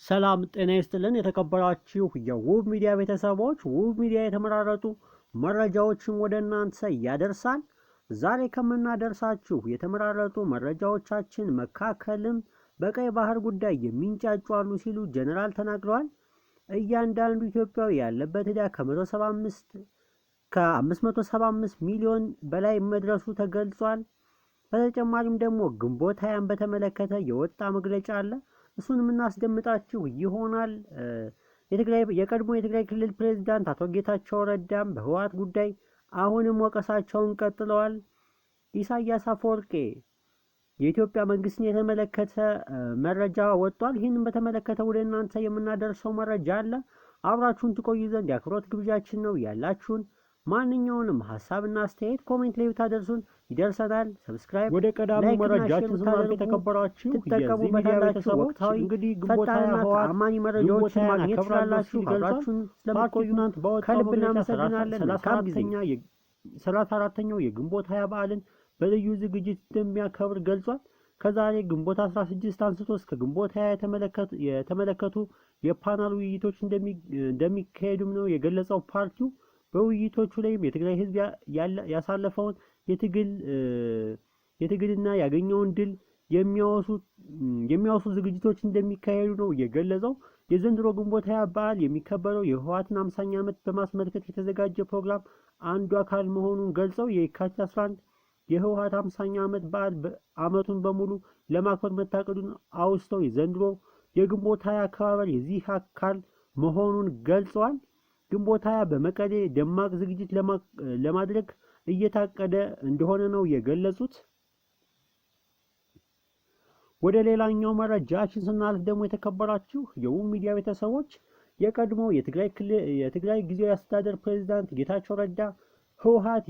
ሰላም ጤና ይስጥልን። የተከበራችሁ የውብ ሚዲያ ቤተሰቦች፣ ውብ ሚዲያ የተመራረጡ መረጃዎችን ወደ እናንተ ያደርሳል። ዛሬ ከምናደርሳችሁ የተመራረጡ መረጃዎቻችን መካከልም በቀይ ባህር ጉዳይ የሚንጫጩ አሉ ሲሉ ጀነራል ተናግረዋል። እያንዳንዱ ኢትዮጵያዊ ያለበት ዕዳ ከ575 ሚሊዮን በላይ መድረሱ ተገልጿል። በተጨማሪም ደግሞ ግንቦት ሃያን በተመለከተ የወጣ መግለጫ አለ። እሱን የምናስደምጣችሁ ይሆናል። የቀድሞ የትግራይ ክልል ፕሬዝዳንት አቶ ጌታቸው ረዳም በህወሓት ጉዳይ አሁንም ወቀሳቸውን ቀጥለዋል። ኢሳያስ አፈወርቄ የኢትዮጵያ መንግስትን የተመለከተ መረጃ ወጥቷል። ይህንን በተመለከተ ወደ እናንተ የምናደርሰው መረጃ አለ። አብራችሁን ትቆዩ ዘንድ የአክብሮት ግብዣችን ነው። ያላችሁን ማንኛውንም ሀሳብና አስተያየት ኮሜንት ላይ ብታደርሱን ይደርሰናል። ሰብስክራይብ ወደ ቀዳሚ መረጃችን ስናልፍ የተከበራችሁ ትጠቀሙበታላችሁ። ወቅታዊ እንግዲህ ግንቦት ፈጣንና 20 ተአማኒ መረጃዎችን ማግኘት ትችላላችሁ። ገልጿል። አብራችሁን ስለምትቆዩ ከልብ እናመሰግናለን። መልካም ጊዜ። 34ኛው የግንቦት 20 በዓልን በልዩ ዝግጅት እንደሚያከብር ገልጿል። ከዛሬ ግንቦት 16 አንስቶ እስከ ግንቦት 20 የተመለከቱ የፓናል ውይይቶች እንደሚካሄዱም ነው የገለጸው ፓርቲው። በውይይቶቹ ላይም የትግራይ ህዝብ ያሳለፈውን የትግልና ያገኘውን ድል የሚያወሱ ዝግጅቶች እንደሚካሄዱ ነው የገለጸው። የዘንድሮ ግንቦት 20 በዓል የሚከበረው የህወሓትን 50ኛ ዓመት በማስመልከት የተዘጋጀ ፕሮግራም አንዱ አካል መሆኑን ገልጸው የካቲት 11 የህወሓት 50ኛ ዓመት በዓል ዓመቱን በሙሉ ለማክበር መታቀዱን አውስተው የዘንድሮ የግንቦት 20 አከባበር የዚህ አካል መሆኑን ገልጸዋል። ግንቦት 20 በመቀሌ ደማቅ ዝግጅት ለማድረግ እየታቀደ እንደሆነ ነው የገለጹት። ወደ ሌላኛው መረጃችን ስናልፍ ደግሞ የተከበራችሁ የውብ ሚዲያ ቤተሰቦች የቀድሞ የትግራይ ጊዜያዊ አስተዳደር ፕሬዝዳንት ጌታቸው ረዳ ህወሓት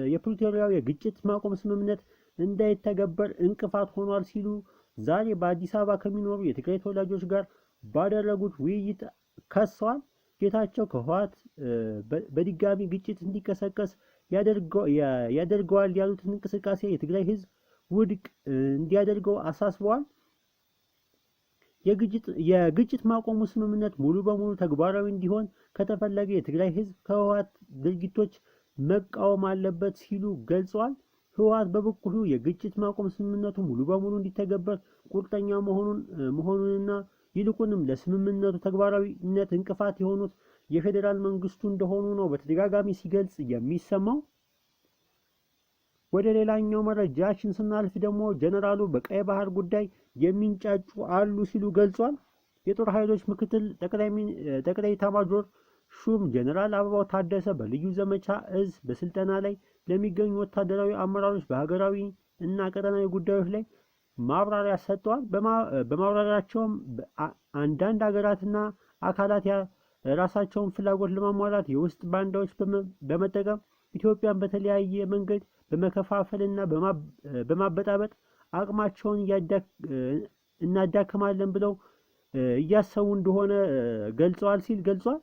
የፕሪቶሪያው የግጭት ማቆም ስምምነት እንዳይተገበር እንቅፋት ሆኗል ሲሉ ዛሬ በአዲስ አበባ ከሚኖሩ የትግራይ ተወላጆች ጋር ባደረጉት ውይይት ከሰዋል። ጌታቸው ከህወሓት በድጋሚ ግጭት እንዲቀሰቀስ ያደርገዋል ያሉትን እንቅስቃሴ የትግራይ ህዝብ ውድቅ እንዲያደርገው አሳስበዋል። የግጭት ማቆሙ ስምምነት ሙሉ በሙሉ ተግባራዊ እንዲሆን ከተፈለገ የትግራይ ህዝብ ከህወሓት ድርጊቶች መቃወም አለበት ሲሉ ገልጸዋል። ህወሓት በበኩሉ የግጭት ማቆም ስምምነቱ ሙሉ በሙሉ እንዲተገበር ቁርጠኛ መሆኑንና ይልቁንም ለስምምነቱ ተግባራዊነት እንቅፋት የሆኑት የፌዴራል መንግስቱ እንደሆኑ ነው በተደጋጋሚ ሲገልጽ የሚሰማው። ወደ ሌላኛው መረጃችን ስናልፍ ደግሞ ጀነራሉ በቀይ ባህር ጉዳይ የሚንጫጩ አሉ ሲሉ ገልጿል። የጦር ኃይሎች ምክትል ጠቅላይ ኤታማዦር ሹም ጀነራል አበባው ታደሰ በልዩ ዘመቻ እዝ በስልጠና ላይ ለሚገኙ ወታደራዊ አመራሮች በሀገራዊ እና ቀጠናዊ ጉዳዮች ላይ ማብራሪያ ሰጥተዋል። በማብራሪያቸውም አንዳንድ ሀገራትና አካላት ራሳቸውን ፍላጎት ለማሟላት የውስጥ ባንዳዎች በመጠቀም ኢትዮጵያን በተለያየ መንገድ በመከፋፈልና በማበጣበጥ አቅማቸውን እናዳክማለን ብለው እያሰቡ እንደሆነ ገልጸዋል ሲል ገልጿል።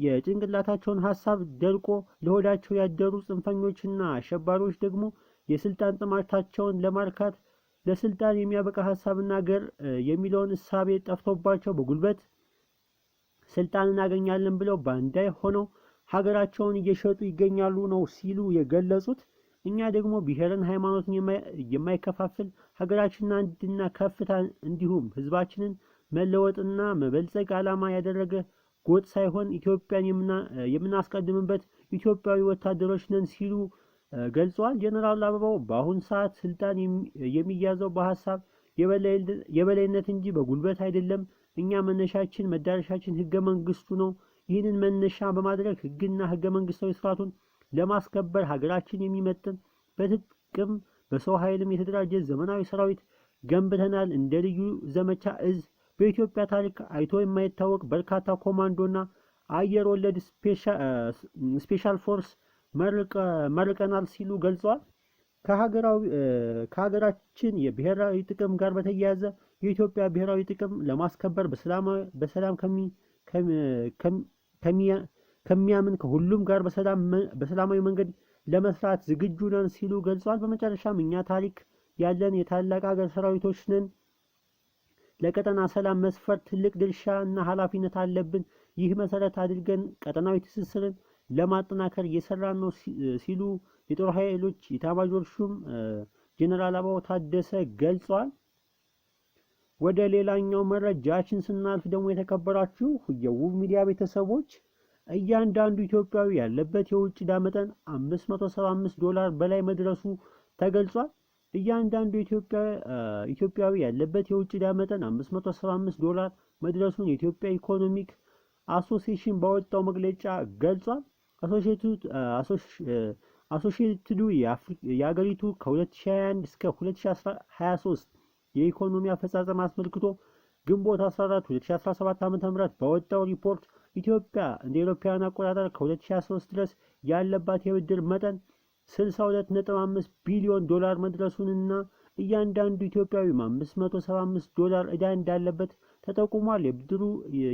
የጭንቅላታቸውን ሀሳብ ደልቆ ለሆዳቸው ያደሩ ጽንፈኞችና አሸባሪዎች ደግሞ የስልጣን ጥማታቸውን ለማርካት ለስልጣን የሚያበቃ ሀሳብና ሀገር የሚለውን እሳቤ ጠፍቶባቸው በጉልበት ስልጣን እናገኛለን ብለው ባንዳ ሆነው ሀገራቸውን እየሸጡ ይገኛሉ ነው ሲሉ የገለጹት። እኛ ደግሞ ብሔርን፣ ሃይማኖትን የማይከፋፍል ሀገራችንን አንድና ከፍታ እንዲሁም ህዝባችንን መለወጥና መበልጸግ ዓላማ ያደረገ ጎጥ ሳይሆን ኢትዮጵያን የምናስቀድምበት ኢትዮጵያዊ ወታደሮች ነን ሲሉ ገልጸዋል። ጀነራል አበባው በአሁን ሰዓት ስልጣን የሚያዘው በሀሳብ የበላይነት እንጂ በጉልበት አይደለም። እኛ መነሻችን መዳረሻችን ህገ መንግስቱ ነው። ይህንን መነሻ በማድረግ ህግና ህገ መንግስታዊ ስርዓቱን ለማስከበር ሀገራችን የሚመጥን በትጥቅም በሰው ኃይልም የተደራጀ ዘመናዊ ሰራዊት ገንብተናል። እንደ ልዩ ዘመቻ እዝ በኢትዮጵያ ታሪክ አይቶ የማይታወቅ በርካታ ኮማንዶና አየር ወለድ ስፔሻል ፎርስ መርቀናል ሲሉ ገልጸዋል። ከሀገራችን የብሔራዊ ጥቅም ጋር በተያያዘ የኢትዮጵያ ብሔራዊ ጥቅም ለማስከበር በሰላም ከሚያምን ከሁሉም ጋር በሰላማዊ መንገድ ለመስራት ዝግጁ ነን ሲሉ ገልጸዋል። በመጨረሻም እኛ ታሪክ ያለን የታላቅ ሀገር ሰራዊቶች ነን ለቀጠና ሰላም መስፈር ትልቅ ድርሻ እና ኃላፊነት አለብን። ይህ መሰረት አድርገን ቀጠናዊ ትስስርን ለማጠናከር እየሰራን ነው ሲሉ የጦር ኃይሎች ኢታማዦር ሹም ጄኔራል አበባው ታደሰ ገልጸዋል። ወደ ሌላኛው መረጃችን ስናልፍ ደግሞ የተከበራችሁ የውብ ሚዲያ ቤተሰቦች እያንዳንዱ ኢትዮጵያዊ ያለበት የውጭ ዕዳ መጠን $575 በላይ መድረሱ ተገልጿል። እያንዳንዱ ኢትዮጵያዊ ያለበት የውጭ ዕዳ መጠን $575 መድረሱን የኢትዮጵያ ኢኮኖሚክ አሶሲዬሽን ባወጣው መግለጫ ገልጿል። አሶሺየትዱ የአገሪቱ ከ2021 እስከ 2023 የኢኮኖሚ አፈጻጸም አስመልክቶ ግንቦት 14 2017 ዓ.ም ባወጣው ሪፖርት ኢትዮጵያ እንደ አውሮፓውያን አቆጣጠር ከ2023 ድረስ ያለባት የብድር መጠን $62.5 ቢሊዮን መድረሱንና እያንዳንዱ ኢትዮጵያዊ $575 ዕዳ እንዳለበት ተጠቁሟል።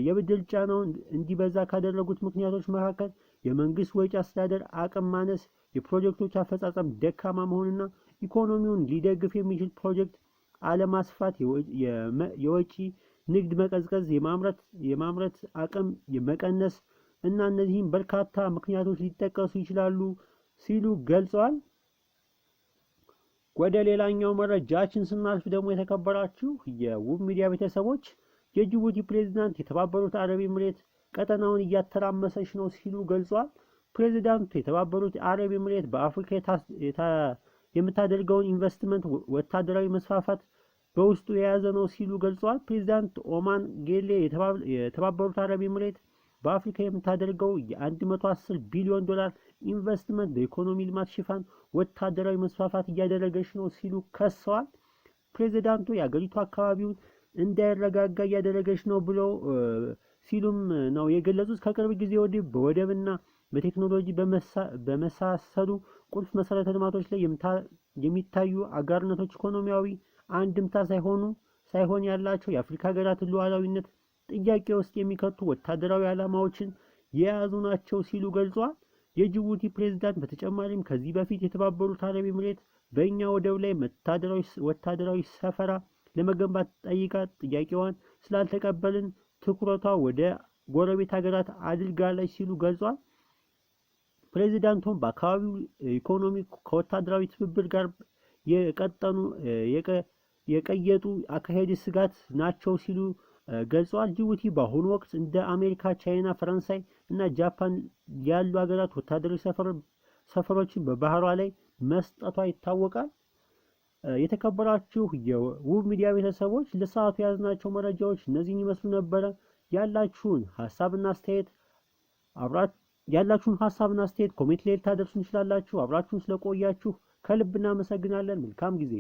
የብድር ጫናውን እንዲበዛ ካደረጉት ምክንያቶች መካከል የመንግስት ወጪ አስተዳደር አቅም ማነስ፣ የፕሮጀክቶች አፈጻጸም ደካማ መሆንና ኢኮኖሚውን ሊደግፍ የሚችል ፕሮጀክት አለማስፋት፣ የወጪ ንግድ መቀዝቀዝ፣ የማምረት አቅም መቀነስ እና እነዚህም በርካታ ምክንያቶች ሊጠቀሱ ይችላሉ ሲሉ ገልጸዋል። ወደ ሌላኛው መረጃችን ስናልፍ ደግሞ የተከበራችሁ የውብ ሚዲያ ቤተሰቦች የጅቡቲ ፕሬዝዳንት የተባበሩት አረብ ኤምሬት ቀጠናውን እያተራመሰች ነው ሲሉ ገልጸዋል። ፕሬዝዳንቱ የተባበሩት አረብ ኤምሬት በአፍሪካ የምታደርገውን ኢንቨስትመንት፣ ወታደራዊ መስፋፋት በውስጡ የያዘ ነው ሲሉ ገልጸዋል። ፕሬዝዳንት ኦማን ጌሌ የተባበሩት አረብ ኤምሬት በአፍሪካ የምታደርገው የ$110 ቢሊዮን ኢንቨስትመንት በኢኮኖሚ ልማት ሽፋን ወታደራዊ መስፋፋት እያደረገች ነው ሲሉ ከሰዋል። ፕሬዝዳንቱ የአገሪቱ አካባቢውን እንዳይረጋጋ እያደረገች ነው ብለው ሲሉም ነው የገለጹት። ከቅርብ ጊዜ ወዲህ በወደብና በቴክኖሎጂ በመሳሰሉ ቁልፍ መሰረተ ልማቶች ላይ የሚታዩ አጋርነቶች ኢኮኖሚያዊ አንድምታ ሳይሆን ያላቸው የአፍሪካ ሀገራትን ሉዓላዊነት ጥያቄ ውስጥ የሚከቱ ወታደራዊ ዓላማዎችን የያዙ ናቸው ሲሉ ገልጸዋል። የጅቡቲ ፕሬዝዳንት በተጨማሪም ከዚህ በፊት የተባበሩት አረብ ኤምሬት በእኛ ወደብ ላይ ወታደራዊ ሰፈራ ለመገንባት ጠይቃ ጥያቄዋን ስላልተቀበልን ትኩረቷ ወደ ጎረቤት ሀገራት አድርጋለች ሲሉ ገልጿል። ፕሬዝዳንቱም በአካባቢው ኢኮኖሚ ከወታደራዊ ትብብር ጋር የቀየጡ አካሄድ ስጋት ናቸው ሲሉ ገልጸዋል። ጅቡቲ በአሁኑ ወቅት እንደ አሜሪካ፣ ቻይና፣ ፈረንሳይ እና ጃፓን ያሉ ሀገራት ወታደራዊ ሰፈሮችን በባህሯ ላይ መስጠቷ ይታወቃል። የተከበራችሁ የውብ ሚዲያ ቤተሰቦች ለሰዓቱ የያዝናቸው መረጃዎች እነዚህን ይመስሉ ነበረ። ያላችሁን ሀሳብና አስተያየት ኮሜንት ላይ ልታደርሱን ትችላላችሁ። አብራችሁን ስለቆያችሁ ከልብ እናመሰግናለን። መልካም ጊዜ